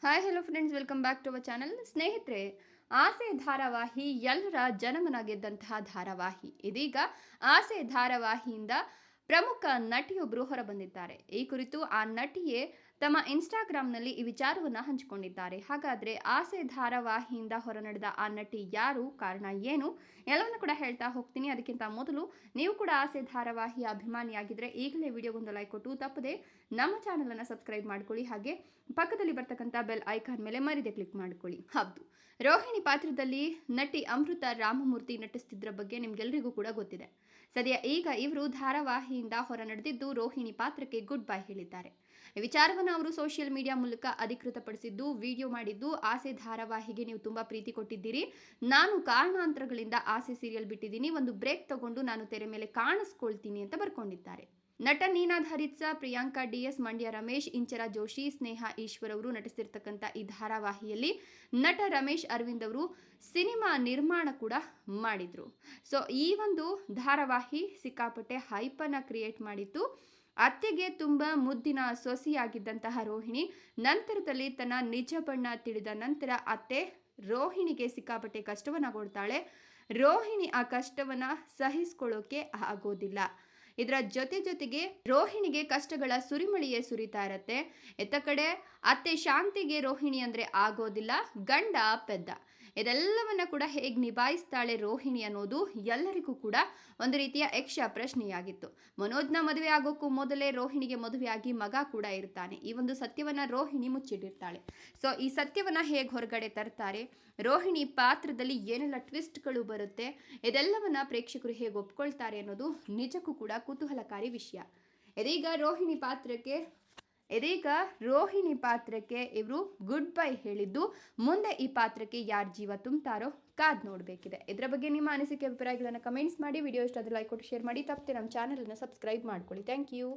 Hi hello friends, welcome back to our channel. ಸ್ನೇಹಿತರೆ, ಆಸೆ ಧಾರಾವಾಹಿ ಎಲ್ಲರ ಜನಮನ ಗೆದ್ದಂತಹ ಧಾರಾವಾಹಿ. ಇದೀಗ ಆಸೆ ಧಾರಾವಾಹಿಯಿಂದ ಪ್ರಮುಖ ನಟಿಯೊಬ್ಬರು ಹೊರಬಂದಿದ್ದಾರೆ. ಈ ಕುರಿತು ಆ ನಟಿಯೇ ತಮ್ಮ ಇನ್ಸ್ಟಾಗ್ರಾಮ್ನಲ್ಲಿ ಈ ವಿಚಾರವನ್ನು ಹಂಚಿಕೊಂಡಿದ್ದಾರೆ. ಹಾಗಾದರೆ ಆಸೆ ಧಾರಾವಾಹಿಯಿಂದ ಹೊರನಡೆದ ಆ ನಟಿ ಯಾರು, ಕಾರಣ ಏನು, ಎಲ್ಲವನ್ನು ಕೂಡ ಹೇಳ್ತಾ ಹೋಗ್ತೀನಿ. ಅದಕ್ಕಿಂತ ಮೊದಲು ನೀವು ಕೂಡ ಆಸೆ ಧಾರಾವಾಹಿಯ ಅಭಿಮಾನಿಯಾಗಿದ್ದರೆ ಈಗಲೇ ವಿಡಿಯೋಗೊಂದು ಲೈಕ್ ಕೊಟ್ಟು ತಪ್ಪದೆ ನಮ್ಮ ಚಾನಲನ್ನು ಸಬ್ಸ್ಕ್ರೈಬ್ ಮಾಡ್ಕೊಳ್ಳಿ. ಹಾಗೆ ಪಕ್ಕದಲ್ಲಿ ಬರ್ತಕ್ಕಂಥ ಬೆಲ್ ಐಕಾನ್ ಮೇಲೆ ಮರಿದೆ ಕ್ಲಿಕ್ ಮಾಡ್ಕೊಳ್ಳಿ. ಹೌದು, ರೋಹಿಣಿ ಪಾತ್ರದಲ್ಲಿ ನಟಿ ಅಮೃತ ರಾಮಮೂರ್ತಿ ನಟಿಸ್ತಿದ್ರ ಬಗ್ಗೆ ನಿಮ್ಗೆಲ್ರಿಗೂ ಕೂಡ ಗೊತ್ತಿದೆ. ಸದ್ಯ ಈಗ ಇವರು ಧಾರಾವಾಹಿಯಿಂದ ಹೊರ ನಡೆದಿದ್ದು ರೋಹಿಣಿ ಪಾತ್ರಕ್ಕೆ ಗುಡ್ ಬೈ ಹೇಳಿದ್ದಾರೆ. ಈ ವಿಚಾರವನ್ನು ಅವರು ಸೋಷಿಯಲ್ ಮೀಡಿಯಾ ಮೂಲಕ ಅಧಿಕೃತಪಡಿಸಿದ್ದು, ವಿಡಿಯೋ ಮಾಡಿದ್ದು, ಆಸೆ ಧಾರಾವಾಹಿಗೆ ನೀವು ತುಂಬಾ ಪ್ರೀತಿ ಕೊಟ್ಟಿದ್ದೀರಿ, ನಾನು ಕಾರಣಾಂತರಗಳಿಂದ ಆಸೆ ಸೀರಿಯಲ್ ಬಿಟ್ಟಿದ್ದೀನಿ, ಒಂದು ಬ್ರೇಕ್ ತಗೊಂಡು ನಾನು ತೆರೆ ಮೇಲೆ ಕಾಣಿಸ್ಕೊಳ್ತೀನಿ ಅಂತ ಬರ್ಕೊಂಡಿದ್ದಾರೆ. ನಟ ನೀನಾಧಾರಿತ್ಸ, ಪ್ರಿಯಾಂಕಾ ಡಿಎಸ್, ಮಂಡ್ಯ ರಮೇಶ್, ಇಂಚರ ಜೋಶಿ, ಸ್ನೇಹ ಈಶ್ವರ್ ಅವರು ನಟಿಸಿರ್ತಕ್ಕಂಥ ಈ ಧಾರಾವಾಹಿಯಲ್ಲಿ ನಟ ರಮೇಶ್ ಅರವಿಂದ್ ಅವರು ಸಿನಿಮಾ ನಿರ್ಮಾಣ ಕೂಡ ಮಾಡಿದ್ರು. ಸೊ ಈ ಒಂದು ಧಾರಾವಾಹಿ ಸಿಕ್ಕಾಪಟ್ಟೆ ಹೈಪನ್ನು ಕ್ರಿಯೇಟ್ ಮಾಡಿತ್ತು. ಅತ್ತೆಗೆ ತುಂಬ ಮುದ್ದಿನ ಸೊಸೆಯಾಗಿದ್ದಂತಹ ರೋಹಿಣಿ ನಂತರದಲ್ಲಿ ತನ್ನ ನಿಜ ಬಣ್ಣ ತಿಳಿದ ನಂತರ ಅತ್ತೆ ರೋಹಿಣಿಗೆ ಸಿಕ್ಕಾಪಟ್ಟೆ ಕಷ್ಟವನ್ನು ಕೊಡ್ತಾಳೆ. ರೋಹಿಣಿ ಆ ಕಷ್ಟವನ್ನು ಸಹಿಸ್ಕೊಳ್ಳೋಕೆ ಆಗೋದಿಲ್ಲ. ಇದರ ಜೊತೆಗೆ ರೋಹಿಣಿಗೆ ಕಷ್ಟಗಳ ಸುರಿಮಳೆಯೇ ಸುರಿತಾ ಇರತ್ತೆ. ಎತ್ತ ಕಡೆ ಅತ್ತೆ ಶಾಂತಿಗೆ ರೋಹಿಣಿ ಅಂದರೆ ಆಗೋದಿಲ್ಲ, ಗಂಡ ಪೆದ್ದ. ಇದೆಲ್ಲವನ್ನ ಕೂಡ ಹೇಗೆ ನಿಭಾಯಿಸ್ತಾಳೆ ರೋಹಿಣಿ ಅನ್ನೋದು ಎಲ್ಲರಿಗೂ ಕೂಡ ಒಂದು ರೀತಿಯ ಯಕ್ಷ ಪ್ರಶ್ನೆಯಾಗಿತ್ತು. ಮನೋಜ್ನ ಮದುವೆ ಆಗೋಕ್ಕೂ ಮೊದಲೇ ರೋಹಿಣಿಗೆ ಮದುವೆಯಾಗಿ ಮಗ ಕೂಡ ಇರ್ತಾನೆ. ಈ ಒಂದು ಸತ್ಯವನ್ನ ರೋಹಿಣಿ ಮುಚ್ಚಿಟ್ಟಿರ್ತಾಳೆ. ಸೊ ಈ ಸತ್ಯವನ್ನ ಹೇಗೆ ಹೊರಗಡೆ ತರ್ತಾರೆ, ರೋಹಿಣಿ ಪಾತ್ರದಲ್ಲಿ ಏನೆಲ್ಲ ಟ್ವಿಸ್ಟ್ಗಳು ಬರುತ್ತೆ, ಇದೆಲ್ಲವನ್ನ ಪ್ರೇಕ್ಷಕರು ಹೇಗೆ ಒಪ್ಕೊಳ್ತಾರೆ ಅನ್ನೋದು ನಿಜಕ್ಕೂ ಕೂಡ ಕುತೂಹಲಕಾರಿ ವಿಷಯ. ಇದೀಗ ರೋಹಿಣಿ ಪಾತ್ರಕ್ಕೆ ಇವರು ಗುಡ್ ಬೈ ಹೇಳಿದ್ದು, ಮುಂದೆ ಈ ಪಾತ್ರಕ್ಕೆ ಯಾರು ಜೀವ ತುಂಬ್ತಾರೋ ಕಾದ್ ನೋಡಬೇಕಿದೆ. ಇದರ ಬಗ್ಗೆ ನಿಮ್ಮ ಅನಿಸಿಕೆ ಅಭಿಪ್ರಾಯಗಳನ್ನು ಕಮೆಂಟ್ಸ್ ಮಾಡಿ. ವಿಡಿಯೋ ಇಷ್ಟ ಆದರೆ ಲೈಕ್ ಕೊಟ್ಟು ಶೇರ್ ಮಾಡಿ. ತಪ್ಪದೆ ನಮ್ಮ ಚಾನಲನ್ನು ಸಬ್ಸ್ಕ್ರೈಬ್ ಮಾಡ್ಕೊಳ್ಳಿ. Thank you.